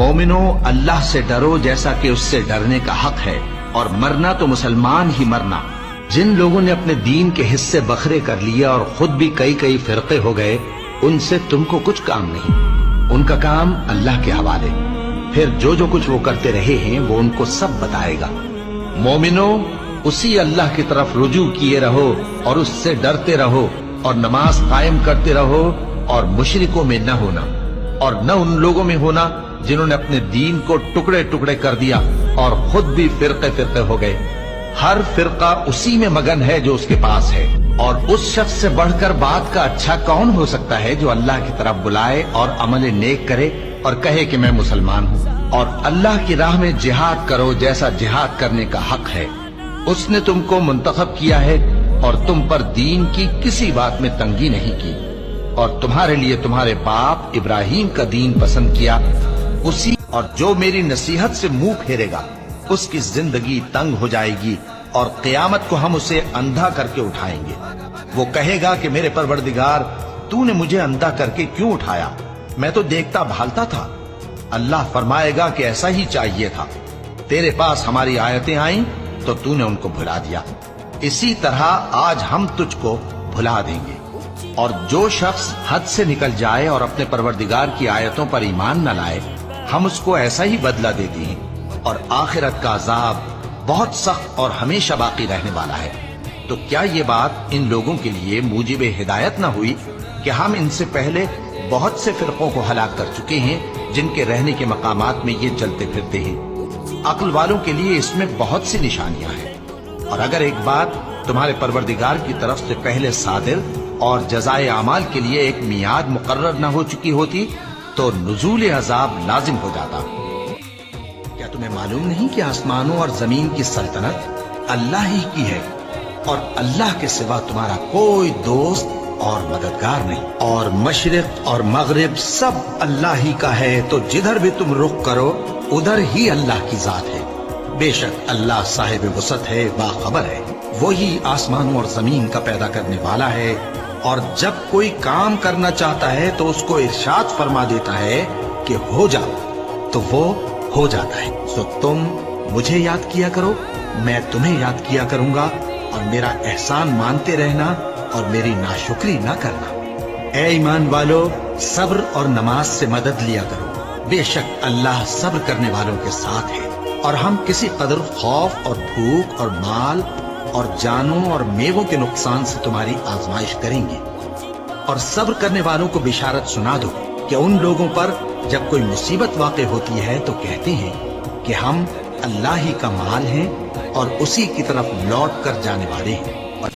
मोमिनो, अल्लाह से डरो जैसा कि उससे डरने का हक है, और मरना तो मुसलमान ही मरना। जिन लोगों ने अपने दीन के हिस्से बखरे कर लिए और खुद भी कई कई फिरके हो गए, उनसे तुमको कुछ काम नहीं, उनका काम अल्लाह के हवाले। फिर जो जो कुछ वो करते रहे हैं वो उनको सब बताएगा। मोमिनो, उसी अल्लाह की तरफ रुजू किए रहो और उससे डरते रहो, और नमाज कायम करते रहो, और मुशरिकों में न होना, और न उन लोगों में होना जिन्होंने अपने दीन को टुकड़े टुकड़े कर दिया और खुद भी फिरके फिरके हो गए। हर फिरका उसी में मगन है जो उसके पास है, और उस शख्स से बढ़कर बात का अच्छा कौन हो सकता है जो अल्लाह की तरफ बुलाए और अमल नेक करे और कहे कि मैं मुसलमान हूँ। और अल्लाह की राह में जिहाद करो जैसा जिहाद करने का हक है। उसने तुमको मुंतखब किया है और तुम पर दीन की किसी बात में तंगी नहीं की, और तुम्हारे लिए तुम्हारे बाप इब्राहिम का दीन पसंद किया उसी। और जो मेरी नसीहत से मुंह फेरेगा उसकी जिंदगी तंग हो जाएगी, और क़यामत को हम उसे अंधा करके उठाएंगे। वो कहेगा कि मेरे परवरदिगार, तूने मुझे अंधा करके क्यों उठाया? मैं तो देखता भालता था। अल्लाह फरमाएगा कि ऐसा ही चाहिए था। तेरे पास हमारी आयतें आईं तो तूने उनको भुला दिया। इसी तरह आज हम तुझको भुला देंगे। और जो शख्स हद से निकल जाए और अपने परवरदिगार की आयतों पर ईमान न लाए, हम उसको ऐसा ही बदला देते हैं। और आखिरत का अजाब बहुत सख्त और हमेशा बाकी रहने वाला है। तो क्या ये बात इन लोगों के लिए मूजिब हिदायत न हुई कि हम इनसे पहले बहुत से फिरकों को हलाक कर चुके हैं जिनके रहने के मकामात में ये चलते फिरते हैं। अक्ल वालों के लिए इसमें बहुत सी निशानियां हैं। और अगर एक बात तुम्हारे परवरदिगार की तरफ से पहले सादिर और जज़ाए अमाल के लिए एक मियाद मुकर्रर न हो चुकी होती तो नुज़ूल अजाब लाजिम हो जाता। क्या तुम्हें मालूम नहीं कि आसमानों और जमीन की सल्तनत अल्लाह ही की है, और अल्लाह के सिवा तुम्हारा कोई दोस्त और मददगार नहीं। और मशरिक और मगरिब सब अल्लाह ही का है, तो जिधर भी तुम रुख करो उधर ही अल्लाह की जात है। बेशक अल्लाह साहिब वसत है, बाखबर है। वही आसमानों और जमीन का पैदा करने वाला है, और जब कोई काम करना चाहता है तो उसको इरशाद फरमा देता है कि हो जाओ, तो वो हो जाता है। सो तुम मुझे याद किया करो, मैं तुम्हें याद किया करूंगा, और मेरा एहसान मानते रहना और मेरी नाशुक्री ना करना। ए ईमान वालो, सब्र और नमाज से मदद लिया करो। बेशक अल्लाह सब्र करने वालों के साथ है। और हम किसी कदर खौफ और भूख और माल और जानों और मेवों के नुकसान से तुम्हारी आजमाइश करेंगे। और सब्र करने वालों को बिशारत सुना दो कि उन लोगों पर जब कोई मुसीबत वाक़े होती है तो कहते हैं कि हम अल्लाह ही का माल हैं और उसी की तरफ लौट कर जाने वाले हैं।